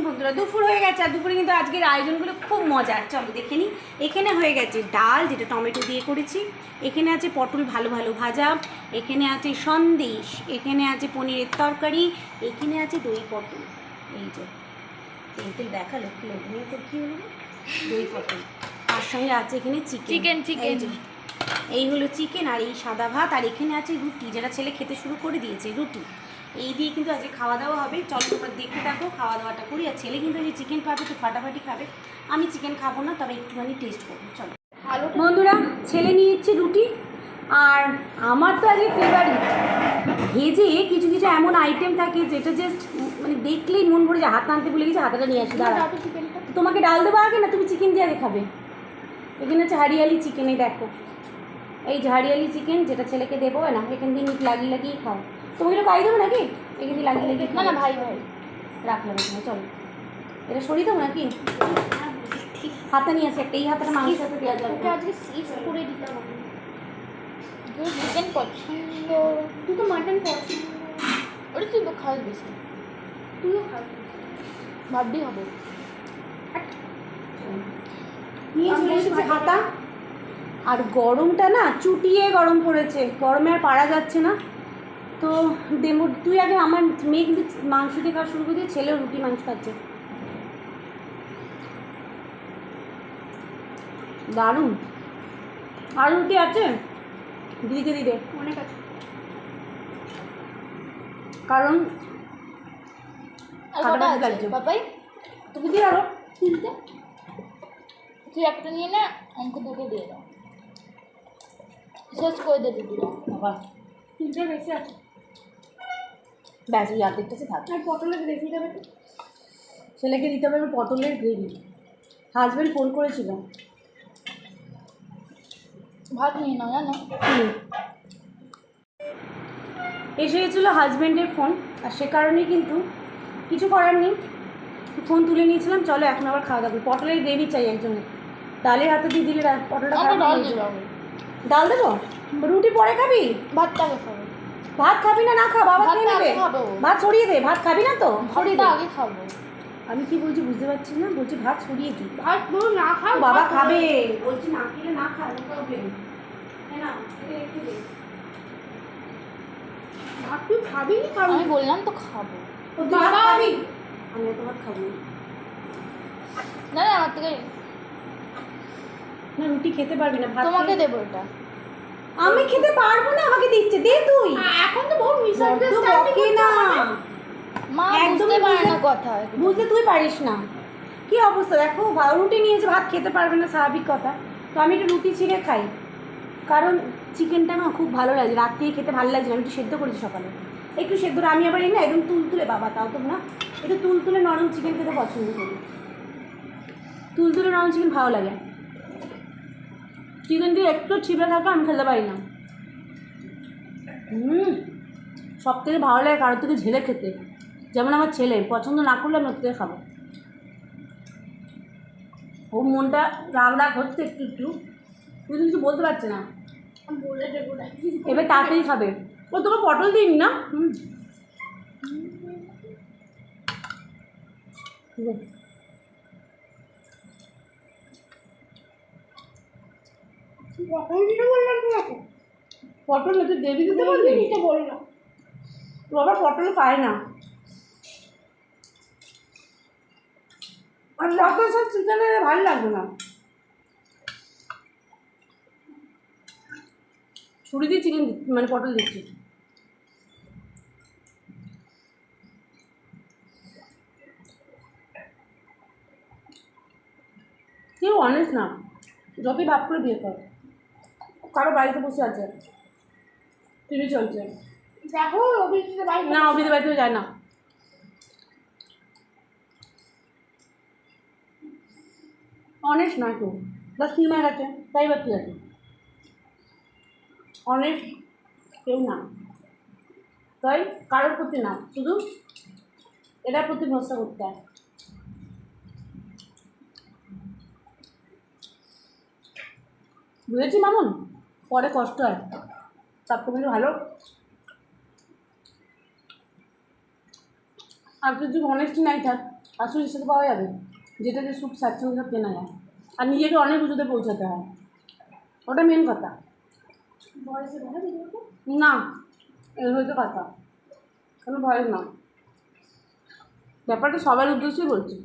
বন্ধুরা দুপুর হয়ে গেছে, আর দুপুরে কিন্তু আজকের আয়োজনগুলো খুব মজার। চলো দেখে নিই। এখানে হয়ে গেছে ডাল, যেটা টমেটো দিয়ে করেছি। এখানে আছে পটল ভালো ভালো ভাজা, এখানে আছে সন্দেশ, এখানে আছে পনিরের তরকারি, এখানে আছে দই পটল। এই যে তেল তেল দেখালো কি লোভনীয়, তো কী হলো দই পটল। তার সঙ্গে আছে এখানে চিকেন। এই হলো চিকেন, আর এই সাদা ভাত, আর এখানে আছে রুটি, যেটা ছেলে খেতে শুরু করে দিয়েছে রুটি। এই দিয়ে কিন্তু আজকে খাওয়া দাওয়া হবে। চলো তোমরা দেখতে থাকো, খাওয়া দাওয়াটা করি। আর ছেলে কিন্তু যে চিকেন পাবে তো ফাটাফাটি খাবে। আমি চিকেন খাবো না, তবে একটুখানি টেস্ট করবো। চলো বন্ধুরা, ছেলে নিয়ে নিচ্ছে রুটি, আর আমার তো আজকে ফেভারিট ভেজে কিছু কিছু এমন আইটেম থাকে যেটা জাস্ট মানে দেখলেই মন ভরে যায়। হাত আনতে ভুলে গেছি, হাতাটা নিয়ে আসি। দাঁড়া, তোমাকে ডাল দেবো আগে না তুমি চিকেন দিয়ে আগে খাবে? এখানে হচ্ছে হারিয়ালি চিকেনে, দেখো এই যে হারিয়ালি চিকেন, যেটা ছেলেকে দেবো না, এখান দিয়ে নিট লাগিয়ে লাগিয়ে খাও। তুমি এটা পাই দেবো নাকি? এখান দিয়ে লাগিয়ে লাগিয়ে না না ভাই রাখলাম এখানে। চলো এটা সরিয়ে দেবো নাকি? হাতা নিয়ে আসে একটা, এই হাতাটা মাংসের সাথে দেওয়া যাবে। আজকে সিক্স করে দিতে হবে। চিকেন পছন্দ, তুই তো মাটন পছন্দ। ওটা তুই তো খাস বেশি, তুইও খাস ভাবতেই হবে। নিয়ে চলে এসেছে হাতা। আর গরমটা না চুটিয়ে গরম পড়েছে, গরমে আর পারা যাচ্ছে না। তো দেবো, তুই আগে। আমার মেয়ে কিন্তু মাংস দিয়ে খাওয়া শুরু করে দিয়ে, ছেলেও রুটি মাংস খাচ্ছে। দারুণ। আর রুটি আছে দিদিকে দিদে অনেক আছে, কারণ বাবাই তুমি দিয়ে আরো তিনটে, তুই একটা নিয়ে না, আমাকে দুটো দিয়ে দাও, শেষ করে দে দুটো। বাবা তিনটে বেশি আছে, ব্যাস ওই অর্ধেকটা থাক। আর পটলের গ্রেভি দেবে তো? ছেলেকে দিতে হবে পটলের গ্রেভি। হাজব্যান্ড ফোন করেছিল। ভাত নিয়ে নাও জানো। এসে গেছিলো হাজব্যান্ডের ফোন, আর সে কারণেই কিন্তু কিছু করার নেই, ফোন তুলে নিয়েছিলাম। চলো এখন আবার খাওয়া দাওয়া। পটলের গ্রেভি চাই একজনের। ডালের হাতে দিয়ে দিলে পটলটা ডাল দেবো। রুটি পরে খাবি? ভাতটা আগে খাবো। ভাত খাবি না? না খা, বাবা খেয়ে নেবে। ভাত ছড়িয়ে দে। ভাত খাবি না তো? ছড়িয়ে দে। আগে খাবো। আমি কি বলছি বুঝতে পারছি না, বলছি ভাত ছড়িয়ে দিই। ভাত না খাও, বাবা খাবে। বলছি না খেলে না খা, নো প্রবলেম। হ্যাঁ না, একটু দে। ভাত তুই খাবি? আমি বললাম তো খাবো। বাবা খাবি? আমি তো ভাত খাবো না। না আমার থেকে না, রুটি খেতে পারবি না। ভাত তোমাকে দেবো এটা। আমি খেতে পারবো না, আমাকে দিচ্ছে। দে তুই। এখন তো বহু মিসআন্ডারস্ট্যান্ডিং না, মা বুঝতে পারে না কথা, বুঝতে তুই পারিস না। কি অবস্থা দেখো, রুটি নিয়েছে, ভাত খেতে পারবে না, স্বাভাবিক কথা। তো আমি একটু রুটি ছিঁড়ে খাই, কারণ চিকেনটা না খুব ভালো লাগে। রাত্রেই খেতে ভালো লাগছে। আমি একটু সেদ্ধ করেছি সকালে, একটু সেদ্ধ। আমি আবার এই না একদম তুলতুলে, বাবা তাও তো না, একটু তুলতুলে নরম চিকেন খেতে পছন্দ করি। তুলতুলে নরম চিকেন ভালো লাগে। চিকেন দিয়ে একটু ছিপড়ে থাকে আমি খেতে পারি না। সব থেকে ভালো লাগে কারোর থেকে ঝেলে খেতে। যেমন আমার ছেলে পছন্দ না করলে আমি ওর থেকে খাবো। ও মনটা রাগ রাগ হচ্ছে একটু একটু, কিন্তু কিছু বলতে পারছে না। বলে দেবো না, এবার তাড়াতাড়ি খাবে। ও তোকে পটল দিইনি না? পটল না, তুই দেবী দিতে বলবি? দিতে বললো ও আবার পটল পায় না। আর পটল সব চিকেনে ভালো লাগবে না। ছুরি দিয়ে চিকেন মানে পটল দিচ্ছি। কেউ অনেস্ট না, যতই ভাব করে বিয়ে কর। কারো বাড়িতে বসে আছে, টিভি চলছে। দেখো অভিজিতের বাড়ি না, অভিদের বাড়িতেও যায় না। অনেস্ট না কেউ, বাস সিনেমা গেছে তাই বা কী আছে। অনেস্ট কেউ না, তাই কারোর প্রতি না, শুধু এটার প্রতি ভরসা করতে হয়। বুঝেছি মামুন, পরে কষ্ট হয়, তার থেকে ভালো আর কিছু অনেস্টি নাই থাক শাশুড়ির সাথে পাওয়া যাবে যেটা যে সুখ স্বাচ্ছন্দ্য সব কেনা যায় আর নিজেকে অনেক উঁচুতে পৌঁছাতে হয়, ওটা মেন কথা। বয়সে ভালো দিদিকে না, এই হচ্ছে কথা, কোনো ভয় না, ব্যাপারটা সবার উদ্দেশ্যেই বলছি।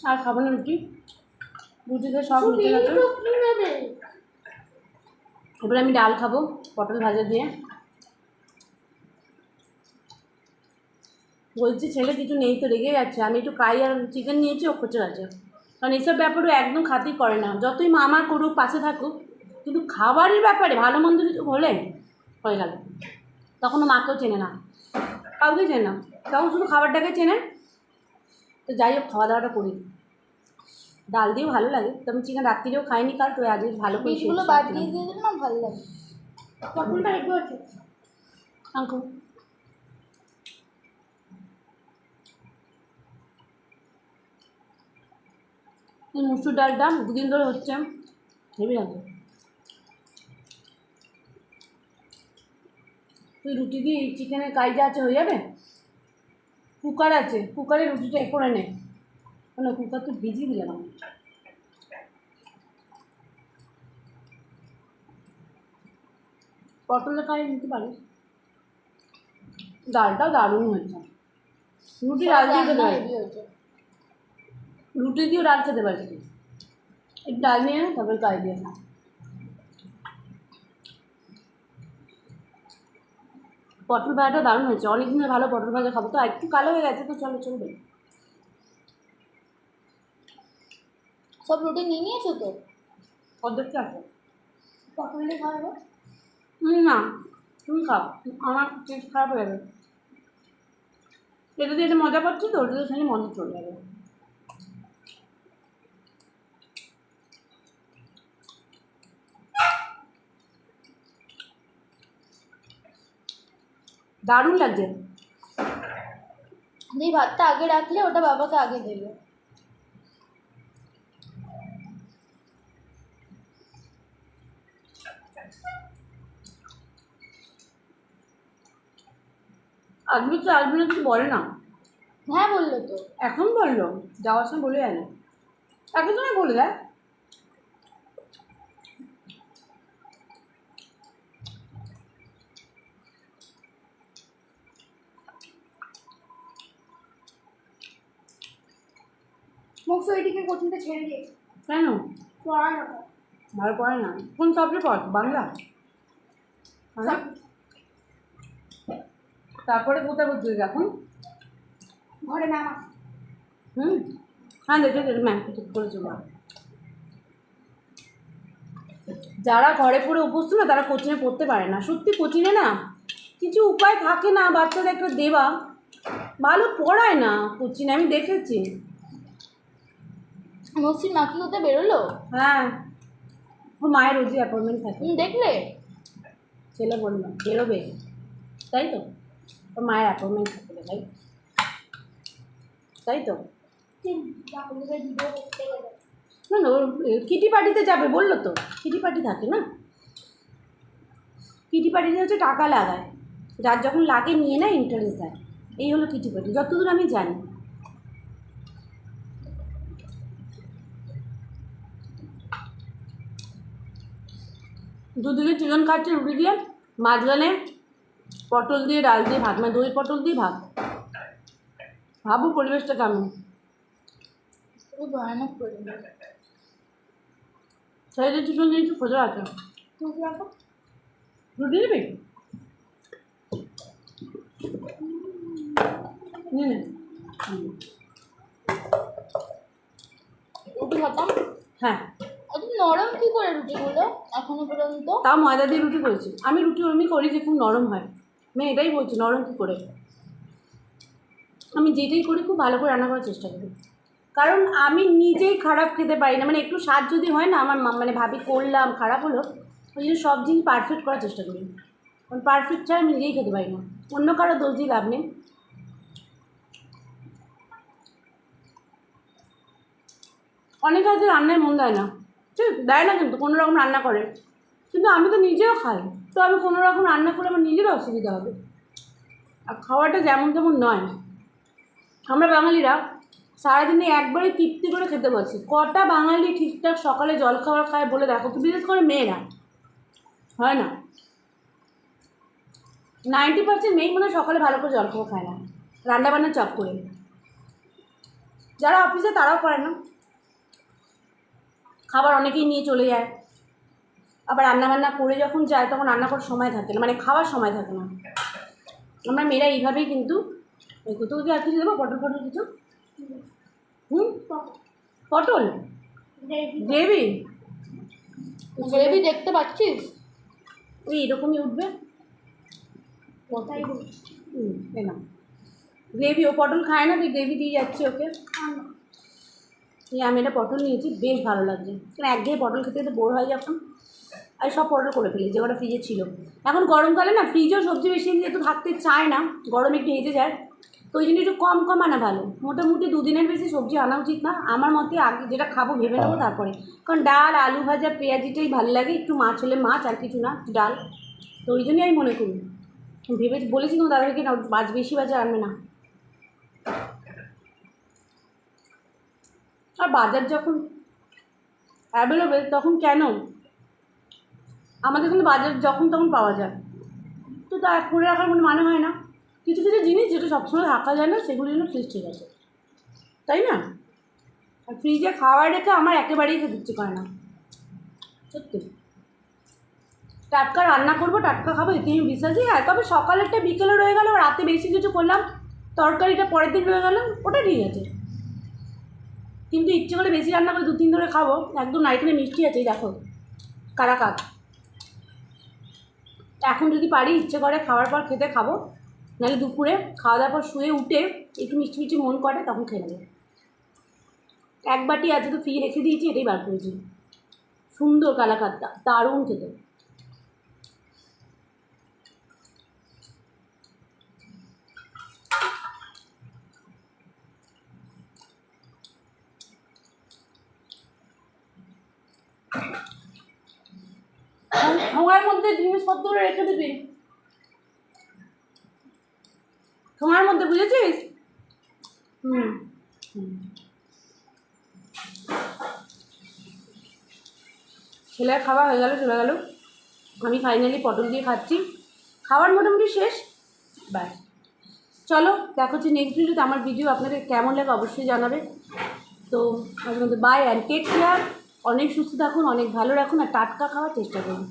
আর খাবো না রুটি, রুটিতে সব মিটে গেছে। এবার আমি ডাল খাবো পটল ভাজা দিয়ে। বলছি ছেলে কিছু নেই তো রেগে যাচ্ছে, আমি একটু কাই আর চিকেন নিয়েছি, ও খোঁচে গেছে, কারণ এসব ব্যাপারেও একদম খাতির করে না, যতই মামা করুক পাশে থাকুক, কিন্তু খাবারের ব্যাপারে ভালো মন্দ কিছু হলে হয়ে গেল, তখন ও মাকেও চেনে না, কাউকে চেনে না, তখন শুধু খাবারটাকে চেনে। তো যাই হোক, খাওয়া দাওয়াটা করি, ডাল দিয়েও ভালো লাগে, তো আমি চিকেন রাত্রিরেও খাইনি কাল, তো আজকে ভালো করে বীজগুলো বাদ দিয়ে দিয়ে দিলে না ভালো লাগে। পটলটা একটু আছে আঙ্কু এই মুসুর ডালটা দুদিন ধরে হচ্ছে, হেবি লাগে। তুই রুটি দিয়ে চিকেনের কাইজা আছে হয়ে যাবে, কুকার আছে, কুকারে রুটিটা এ করে নে, না কুকার তো ভিজিয়ে দিলাম আমি। পটলের কাই নিতে পারিস, ডালটাও দারুণ হয়েছে, রুটি ডাল দিয়ে খেতে পারিস, হেভি হয়েছে। রুটি দিয়েও ডাল খেতে পারিস তুই, একটু ডাল নিয়ে নে, তারপরে কাই দিয়ে খা। পটল ভাজাটা দারুণ হয়েছে, অনেকদিন ধরে ভালো পটল ভাজা খাবো, তো একটু কালো হয়ে গেছে, তো চলো চলবে। সব রুটি নিয়ে নিয়েছো তো? অর্ধেকটা আছে। পটল দিয়ে খাওয়াবো। না, তুমি খাও, আমার টেস্ট খারাপ হয়ে যাবে, এটা দিয়ে এটা মজা পাচ্ছি তো, ওটা দিয়ে খালি মজা চলে যাবে। দারুণ লাগছে। এই ভাতটা আগে রাখলে ওটা বাবাকে আগে দেবে। আসবে তো আসবে না কিছু বলে না, হ্যাঁ বললো তো। এখন বললো, যাওয়ার সময় বলে গেল, একের সময় বলে দেয়। মুখ ওইদিকে কোচিংটা ছেড়ে দিয়ে কেন? পড়ানোটা ভালো পড়ে না, কোন সাবজেক্ট পড়, বাংলা? হ্যাঁ? তারপরে কোথায় বলতে এখন? ঘরে ম্যাম আছে। হ্যাঁ দেখে ম্যাম ঠিক করেছো মা। যারা ঘরে পড়ে উপস্থিত না তারা কোচিংয়ে পড়তে পারে না, সত্যি কোচিংয়ে না কিছু উপায় থাকে না বাচ্চাদের একটা দেওয়া, ভালো পড়ায় না কোচিংয়ে, আমি দেখেছি। নসির মা কি হতে বেরোলো? হ্যাঁ, ও মায়ের রোজই অ্যাপয়েন্টমেন্ট থাকে, দেখলে? ছেলে বললো বেরোবে, তাই তো, ওর মায়ের অ্যাপয়েন্টমেন্ট থাকে রে ভাই, তাই তো। ভিডিও করতে গেলে না না, ওর কিটি পার্টিতে যাবে বললো তো, কিটি পার্টি থাকে না, কিটি পার্টিতে হচ্ছে টাকা লাগায়, যার যখন লাগে নিয়ে নেয়, ইন্টারেস্ট দেয়, এই হলো কিটি পার্টি, যতদূর আমি জানি। দুদিকে চিকেন খাচ্ছে রুটি দিয়ে, মাঝখানে পটল দিয়ে ডাল দিয়ে ভাত, মানে দই পটল দিয়ে ভাত, ভাবো পরিবেশটা কেমন। খুব ভয়ানক করে। সাইডে চিকেন দিয়েছি, খোঁজা আছে, রুটি নেবে নিয়ে নে। রুটি খাতাম। হ্যাঁ, এত নরম কি করে রুটিগুলো এখনো পর্যন্ত? তাও ময়দা দিয়ে রুটি করেছি আমি, রুটি এমনি করি যে খুব নরম হয়, আমি এটাই বলছি নরম কী করে, আমি যেটাই করি খুব ভালো করে রান্না করার চেষ্টা করি, কারণ আমি নিজেই খারাপ খেতে পারি না, মানে একটু স্বাদ যদি হয় না আমার মানে ভাবি করলাম খারাপ হলো, ওই জন্য সব জিনিস পারফেক্ট করার চেষ্টা করি, কারণ পারফেক্ট ছাড়া আমি নিজেই খেতে পারি না, অন্য কারো দোষ দিয়ে লাভ নেই। অনেকে হয়তো রান্নায় মন দেয় না, ঠিক দেয় না, কিন্তু কোনো রকম রান্না করে, কিন্তু আমি তো নিজেও খাই, তো আমি কোনো রকম রান্না করে আমার নিজেরও অসুবিধা হবে। আর খাওয়াটা যেমন তেমন নয়। আমরা বাঙালিরা সারাদিনে একবারই তৃপ্তি করে খেতে বসি। কটা বাঙালি ঠিকঠাক সকালে জলখাবার খায় বলে দেখো তো, বিশেষ করে মেয়েরা, হয় না? 90% মেয়েই মনে হয় সকালে ভালো করে জলখাবার খায় না, রান্নাবান্না চপ করে। যারা অফিসে তারাও করে না, খাবার অনেকেই নিয়ে চলে যায়, আবার রান্নাবান্না করে যখন যায় তখন রান্না করার সময় থাকে না, মানে খাওয়ার সময় থাকে না। আমরা মেয়েরা এইভাবেই কিন্তু কোথাও কি আর কিছু দেবো, পটল ফটল কিছু, পটল গ্রেভি, গ্রেভি দেখতে পাচ্ছিস? ওই এরকমই উঠবে। না গ্রেভি, ও পটল খায় না, তুই গ্রেভি দিয়ে যাচ্ছি ওকে। আমি এটা পটল নিয়েছি, বেশ ভালো লাগছে, কারণ একঘেয়ে পটল খেতে খেতে বোর হয় যখন। আর সব পটল করে ফেলি যে কটা ফ্রিজে ছিল। এখন গরমকালে না ফ্রিজেও সবজি বেশি যেহেতু থাকতে চায় না, গরমে একটু হেঁটে যায়, তো ওই জন্য একটু কম কম আনা ভালো। মোটামুটি 2 দিনের বেশি সবজি আনা উচিত না আমার মতে। আগে যেটা খাবো ভেবে নেবো তারপরে, কারণ ডাল, আলু ভাজা, পেঁয়াজিটাই ভালো লাগে, একটু মাছ হলে মাছ, আর কিছু না, ডাল। তো ওই জন্যই আমি মনে করি, ভেবে বলেছি তোমার দাদাকে না মাছ বেশি বাজার আনবে না। আর বাজার যখন অ্যাভেলেবেল তখন কেন, আমাদের কিন্তু বাজার যখন তখন পাওয়া যায়, তো তা করে রাখার কোনো মানে হয় না। কিছু কিছু জিনিস যেটা সবসময় রাখা যায় না সেগুলো জন্য ফ্রিজ ঠিক আছে, তাই না? আর ফ্রিজে খাবার রেখে আমার একেবারেই খেতে ইচ্ছে করে না, সত্যি। টাটকা রান্না করবো, টাটকা খাবো, এতে আমি বিশ্বাসই। হ্যাঁ, তবে সকালেরটা বিকেলে রয়ে গেল, রাতে বেশি কিছু করলাম, তরকারিটা পরের দিন রয়ে গেল, ওটা ঠিক আছে। কিন্তু ইচ্ছে করে বেশি রান্না করে 2-3 ধরে খাবো, একদম নারকেলে মিষ্টি আছে, দেখো কারাকাত। এখন যদি পারি ইচ্ছে করে খাওয়ার পর খেতে খাবো, নাহলে দুপুরে খাওয়া দাওয়ার পর শুয়ে উঠে একটু মিষ্টি মিষ্টি মন করে তখন খেয়ে নেবো। 1 বাটি আছে তো ফ্রিজে রেখে দিয়েছি, এটাই বার করেছি। সুন্দর কালাকাতটা, দারুণ খেতে। ঠোঙার মধ্যে জিনিসপত্রগুলো রেখে দিবি, ঠোঙার মধ্যে, বুঝেছিস? হুম হুম। ছেলের খাওয়া হয়ে গেল, চলে গেল। আমি ফাইনালি পটল দিয়ে খাচ্ছি, খাওয়ার মোটামুটি শেষ। ব্যাস, চলো দেখা হচ্ছে নেক্সট ভিডিওতে। আমার ভিডিও আপনাদের কেমন লাগে অবশ্যই জানাবে। তো আজকের মধ্যে বাই অ্যান্ড টেক কেয়ার। অনেক সুস্থ থাকুন, অনেক ভালো রাখুন, আর টাটকা খাওয়ার চেষ্টা করুন।